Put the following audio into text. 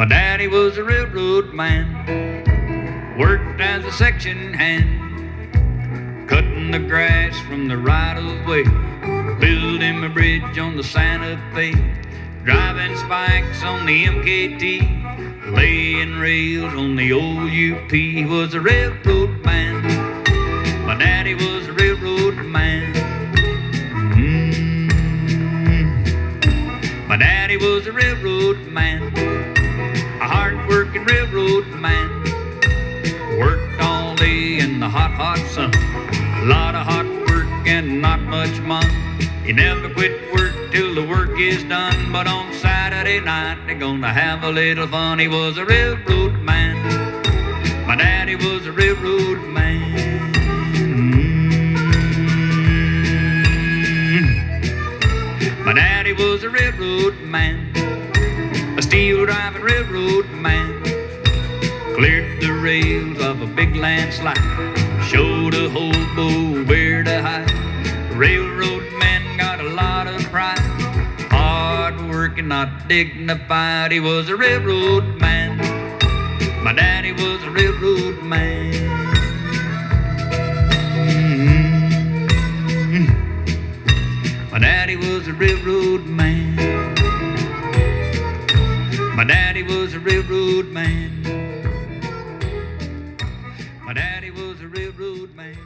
daddy was a railroad man, worked as a section hand, cutting the grass from the right-of-way, building a bridge on the Santa Fe, driving spikes on the MKT, laying rails on the old UP. He was a railroad man. My daddy was a railroad man. My daddy was a railroad man, a hard-working railroad man. Worked all day in the hot, hot sun. A lot of hot work and not much money. He never quit work till the work is done. But on Saturday night they're gonna have a little fun. He was a railroad man. My daddy was a railroad man. My daddy was a railroad man, a steel-driving railroad man. Cleared the rails of a big landslide, showed a hobo where to hide. Railroad man got a lot of pride, hard-working, not dignified. He was a railroad man. My daddy was a railroad man. My daddy was a railroad man. My daddy was a railroad man. My daddy was a railroad man.